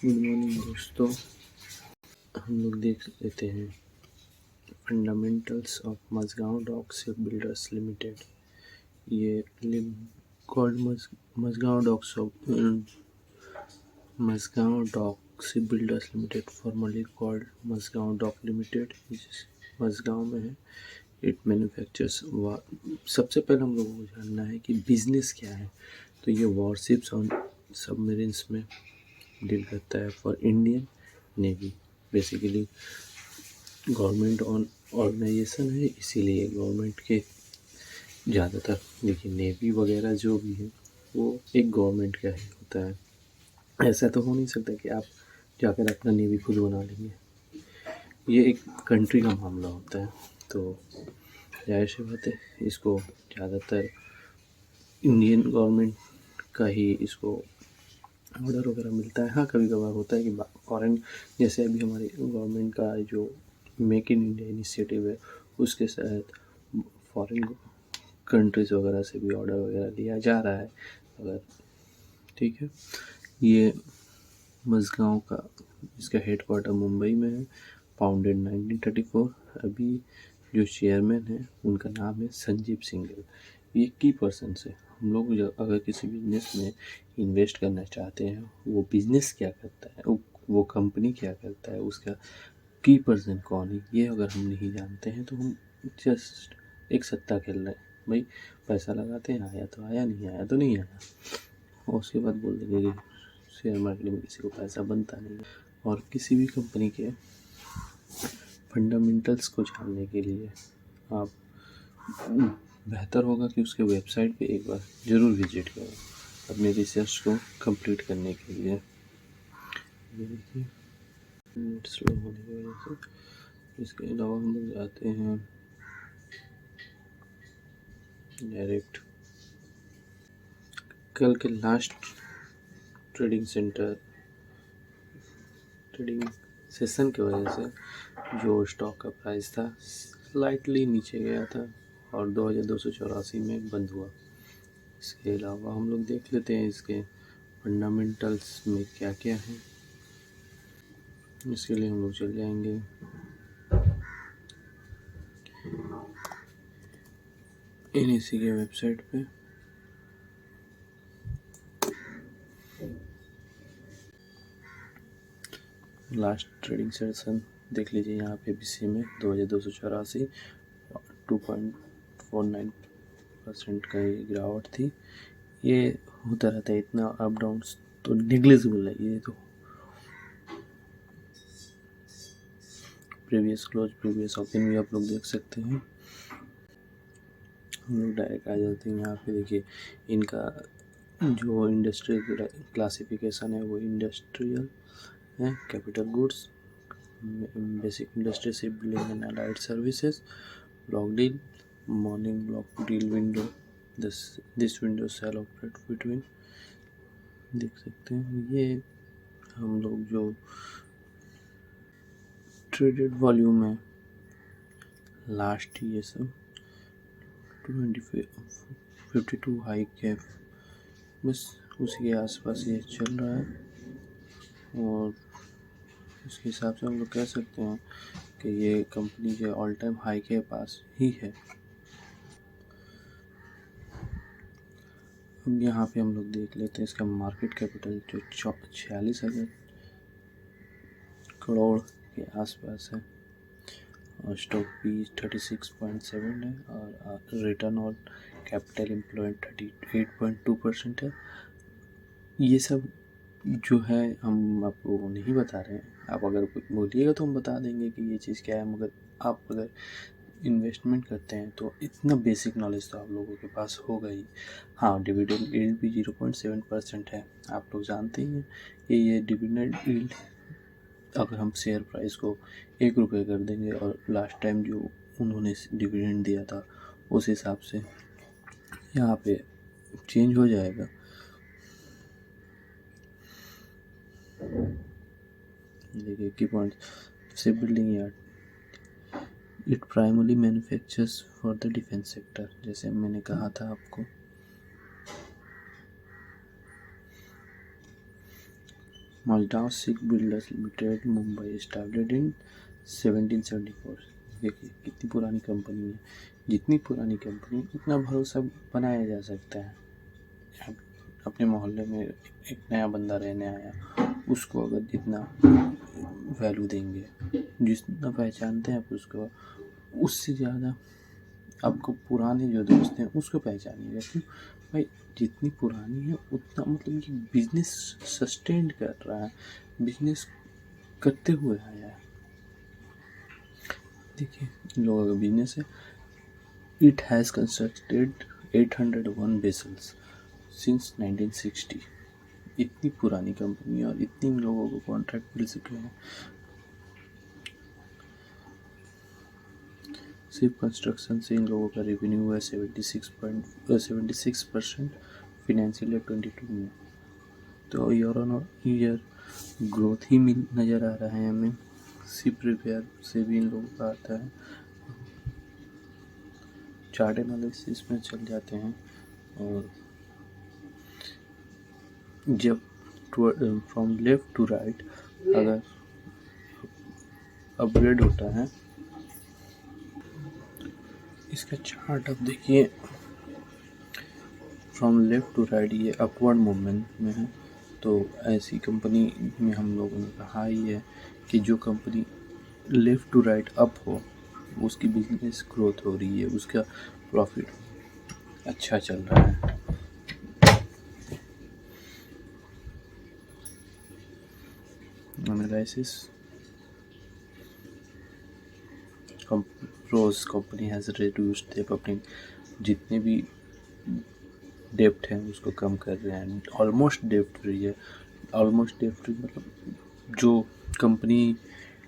Good morning दोस्तों। हम लोग देख लेते हैं fundamentals of Mazagon dock ship builders limited. ये called Mazagon dock ship builders limited, formerly called Mazagon dock limited, Mazagon में है। It manufactures. सबसे पहले हम लोगों को जानना है कि बिजनेस क्या है। तो ये वॉरशिप्स और सबमरीन्स में डील करता है for Indian navy. Basically government organisation है, इसीलिए गवर्नमेंट के ज़्यादातर देखिए नेवी वगैरह जो भी है वो एक गवर्नमेंट का ही होता है। ऐसा तो हो नहीं सकता कि आप जाकर अपना नेवी खुद बना लेंगे, ये एक कंट्री का मामला होता है। तो जाहिर सी बात है, इसको ज़्यादातर इंडियन गवर्नमेंट का ही इसको ऑर्डर वगैरह मिलता है। हाँ, कभी कभार होता है कि फॉरेन, जैसे अभी हमारी गवर्नमेंट का जो मेक इन इंडिया इनिशिएटिव है उसके तहत फॉरेन कंट्रीज़ वगैरह से भी ऑर्डर वगैरह लिया जा रहा है। अगर ठीक है, ये मझगांव का इसका हेडक्वार्टर मुंबई में है। फाउंडेड 1934। अभी जो चेयरमैन है उनका नाम है संजीव सिंघल। ये की पर्सन है। हम लोग अगर किसी बिजनेस में इन्वेस्ट करना चाहते हैं, वो बिजनेस क्या करता है, वो कंपनी क्या करता है, उसका की पर्सन कौन है, ये अगर हम नहीं जानते हैं तो हम जस्ट एक सट्टा खेल रहे हैं। भाई पैसा लगाते हैं, आया तो आया, नहीं आया तो नहीं आया, और उसके बाद बोल देंगे कि शेयर मार्केट में किसी को पैसा बनता नहीं है। और किसी भी कंपनी के फंडामेंटल्स को जानने के लिए आप बेहतर होगा कि उसके वेबसाइट पे एक बार ज़रूर विजिट करें अपने रिसर्च को कंप्लीट करने के लिए। देखिए नेट स्लो होने की वजह से। इसके अलावा हम लोग जाते हैं डायरेक्ट कल के लास्ट ट्रेडिंग सेशन की वजह से जो स्टॉक का प्राइस था स्लाइटली नीचे गया था और 2284 में बंद हुआ। इसके अलावा हम लोग देख लेते हैं इसके फंडामेंटल्स में क्या क्या है। इसके लिए हम लोग चल जाएंगे NSE के वेबसाइट पे। लास्ट ट्रेडिंग सेशन देख लीजिए, यहाँ पे BC में 2284 2.49% का ये गिरावट थी। ये होता रहता है, इतना अप डाउन तो निग्लिजिबल है। ये तो प्रीवियस ओपन भी आप लोग देख सकते हैं। हम लोग डायरेक्ट आ जाते हैं यहाँ पे। देखिए इनका जो इंडस्ट्रियल क्लासिफिकेशन है वो इंडस्ट्रियल है, capital goods, basic industry, ship building and allied services, block deal, morning block deal window, this window shall operate between. देख सकते हैं ये हम लोग जो ट्रेडेड वॉल्यूम है लास्ट, ये सब 52 हाई कैप, बस उसी के आसपास ये चल रहा है। और इसके हिसाब से हम लोग कह सकते हैं कि ये कंपनी के ऑल टाइम हाई के पास ही है। अब यहाँ पे हम लोग देख लेते हैं इसका मार्केट कैपिटल जो 46,000 करोड़ के आसपास है, और स्टॉक भी 36.7 है, और रिटर्न ऑन कैपिटल एम्प्लॉयड 38.2% है। ये सब जो है हम आपको नहीं बता रहे हैं। आप अगर बोलिएगा तो हम बता देंगे कि ये चीज़ क्या है, मगर आप अगर इन्वेस्टमेंट करते हैं तो इतना बेसिक नॉलेज तो आप लोगों के पास होगा ही। हाँ, डिविडेंड यील्ड भी 0.7% है। आप लोग जानते ही हैं कि ये डिविडेंड यील्ड अगर हम शेयर प्राइस को ₹1 कर देंगे और लास्ट टाइम जो उन्होंने डिविडेंड दिया था उस हिसाब से यहाँ पे चेंज हो जाएगा। देखिए की point, ship building yard, it primarily manufactures for the defence sector. जैसे मैंने कहा था आपको, Mazda Sick Builders Limited Mumbai established in 1774। देखिए कितनी पुरानी कंपनी है। जितनी पुरानी कंपनी उतना भरोसा बनाया जा सकता है। आप अपने मोहल्ले में एक नया बंदा रहने आया, उसको अगर जितना वैल्यू देंगे, जितना पहचानते हैं आप उसको, उससे ज़्यादा आपको पुराने जो दोस्त हैं उसको पहचानिएगा। क्यों भाई, जितनी पुरानी है उतना मतलब कि बिजनेस सस्टेन कर रहा है, बिजनेस करते हुए आया है। देखिए इन लोगों का बिजनेस है। It has constructed 801 vessels since 1960। इतनी पुरानी कंपनी है और इतनी लोगों को कॉन्ट्रैक्ट मिल चुके हैं। सिर्फ कंस्ट्रक्शन से इन लोगों का रेवेन्यू है 76%, फिनेंशियल 22 में। तो ईयर ऑन ईयर ग्रोथ ही नज़र आ रहा है हमें। शिप रिपेयर से भी इन लोगों का आता है। चार्ट एनालिसिस में चल जाते हैं और जब फ्रॉम लेफ्ट टू राइट अगर अपग्रेड होता है, इसका चार्ट अब देखिए, फ्रॉम लेफ्ट टू राइट ये अपवर्ड मूवमेंट में है। तो ऐसी कंपनी में हम लोगों ने कहा ही है कि जो company left to right up हो उसकी बिजनेस ग्रोथ हो रही है, उसका प्रॉफिट अच्छा चल रहा है। एनालिसिस रोज कंपनी हैज़ रिड्यूस्ड देयर अपनी जितने भी डेप्ट है उसको कम कर रहे हैं। ऑलमोस्ट डेप्ट फ्री है। ऑलमोस्ट डेप्ट फ्री मतलब जो कंपनी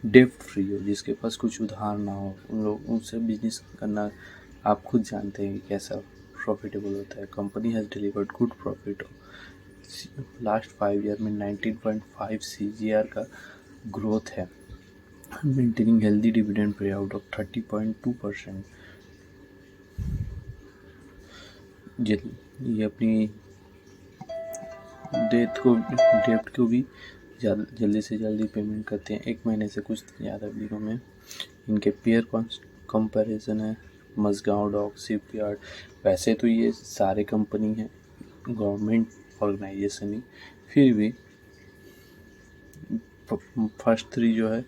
डेप्ट फ्री हो, जिसके पास कुछ उधार ना हो, उन लोग उनसे बिजनेस करना आप खुद जानते हैं कि कैसा प्रॉफिटेबल होता है। Company has delivered good profit. Last 5 year में 19.5 CAGR का ग्रोथ है, maintaining healthy dividend pay out of 30.2%। ये अपनी डेप्ट को भी जल्दी से जल्दी पेमेंट करते हैं, 1 महीने से कुछ ज़्यादा दिनों में। इनके पेयर कंपैरिजन है मज़गांव डॉक, शिपयार्ड। वैसे तो ये सारे कंपनी हैं गवर्नमेंट ऑर्गेनाइजेशन ही, फिर भी फर्स्ट 3 जो है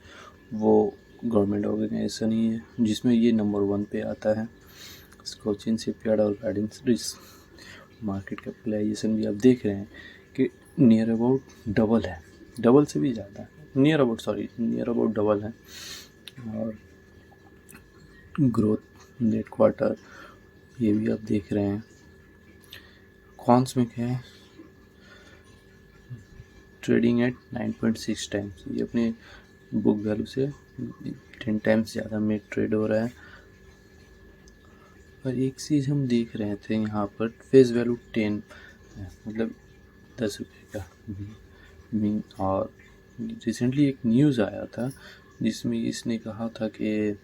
वो गवर्नमेंट ऑर्गेनाइजेशन ही है, जिसमें ये नंबर 1 पे आता है। कोचिन, शिपयार्ड और गार्डन्स रिस्क। मार्केट कैपिटलाइजेशन भी आप देख रहे हैं कि नियर अबाउट डबल है, डबल से भी ज़्यादा है, नियर अबाउट डबल है। और ग्रोथ नेट क्वार्टर ये भी आप देख रहे हैं। कॉन्स में क्या है, ट्रेडिंग एट 9.6 टाइम्स, ये अपने बुक वैल्यू से 10 टाइम्स ज़्यादा में ट्रेड हो रहा है। और एक चीज़ हम देख रहे थे यहाँ पर, फेस वैल्यू 10 है, मतलब 10 रुपये का। और रिसेंटली एक न्यूज़ आया था जिसमें इसने कहा था कि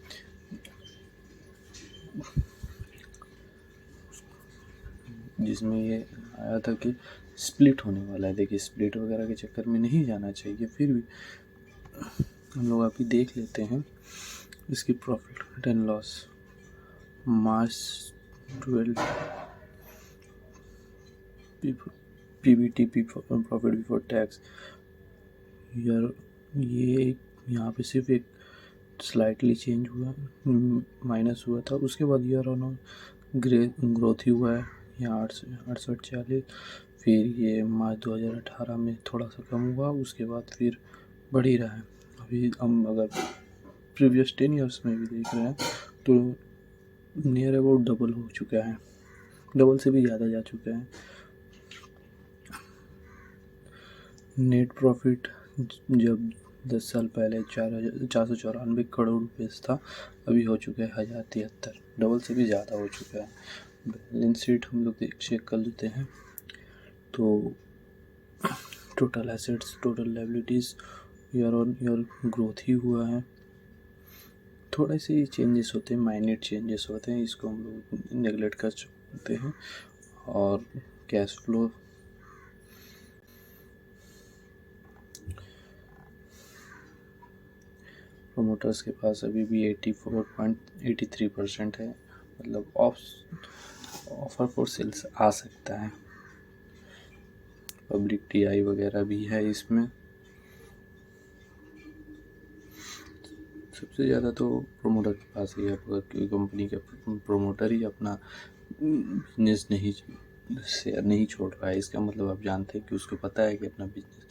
ये आया था कि स्प्लिट होने वाला है। देखिए स्प्लिट वगैरह के चक्कर में नहीं जाना चाहिए, फिर भी हम लोग अभी देख लेते हैं इसकी profit and loss. March 12 PBT profit before tax. यार ये यहाँ पे सिर्फ एक स्लाइटली चेंज हुआ, माइनस हुआ था, उसके बाद ईयर ऑन ग्रोथ ही हुआ है यहाँ 68-40। फिर ये मार्च 2018 में थोड़ा सा कम हुआ, उसके बाद फिर बढ़ ही रहा है। अभी हम अगर प्रीवियस 10 ईयर्स में भी देख रहे हैं तो नियर अबाउट डबल हो चुका है, डबल से भी ज़्यादा जा चुका है। नेट प्रॉफिट जब 10 साल पहले 494 करोड़ रुपये था, अभी हो चुका है 1073, डबल से भी ज़्यादा हो चुका है। बैलेंस शीट हम लोग चेक कर लेते हैं तो total assets, total liabilities year on year growth ही हुआ है। थोड़े से चेंजेस होते हैं, माइनर चेंजेस होते हैं, इसको हम लोग नेगलेक्ट कर सकते हैं। और कैश फ्लो प्रोमोटर्स के पास अभी भी 84.83% है, मतलब ऑफर फॉर सेल्स आ सकता है। पब्लिक टीआई वगैरह भी है इसमें। सबसे ज़्यादा तो प्रोमोटर के पास ही है, अगर कोई कंपनी का प्रोमोटर ही अपना बिजनेस शेयर नहीं छोड़ रहा है, इसका मतलब आप जानते हैं कि उसको पता है कि अपना बिजनेस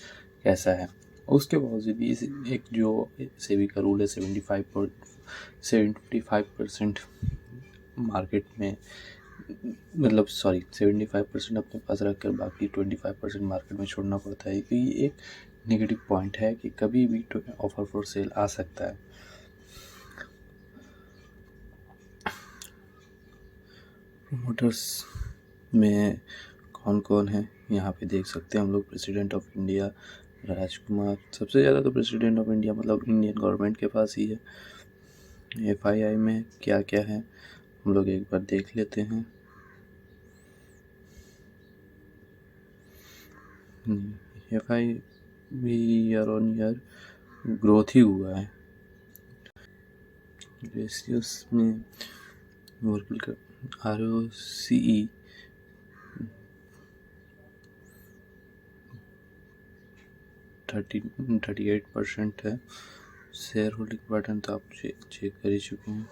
कैसा है। उसके बावजूद भी एक जो सेबी का रूल है 75% मार्केट में, मतलब 75% अपने पास रखकर बाकी 25% मार्केट में छोड़ना पड़ता है। तो ये एक नेगेटिव पॉइंट है कि कभी भी ऑफर फॉर सेल आ सकता है। प्रोमोटर्स में कौन कौन है यहाँ पे देख सकते हैं हम लोग। प्रेसिडेंट ऑफ इंडिया राजकुमार, सबसे ज़्यादा तो प्रेसिडेंट ऑफ इंडिया मतलब इंडियन गवर्नमेंट के पास ही है। FII में क्या क्या है हम लोग एक बार देख लेते हैं। FI भी ईयर ऑन ईयर ग्रोथ ही हुआ है। रेशियोस में ओरेकल का ROCE 38% है। शेयर होल्डिंग पैटर्न तो आप चेक कर ही चुके हैं।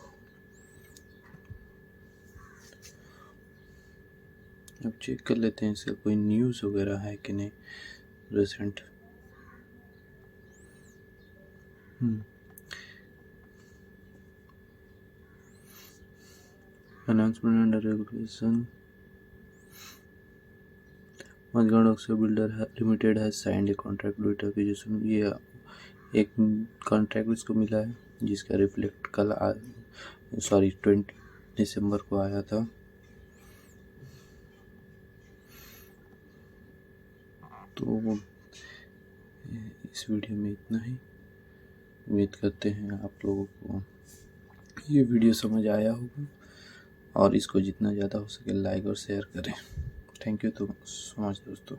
अब चेक कर लेते हैं इसका कोई न्यूज़ वगैरह है कि नहीं recent. Announcement under regulation, Mazagon oxygen builder limited है signed a contract with acquisition. ये एक कॉन्ट्रैक्ट इसको मिला है जिसका रिफ्लेक्ट कल 20 दिसंबर को आया था। तो इस वीडियो में इतना ही। उम्मीद करते हैं आप लोगों को ये वीडियो समझ आया होगा और इसको जितना ज़्यादा हो सके लाइक और शेयर करें। थैंक यू सो मच दोस्तों।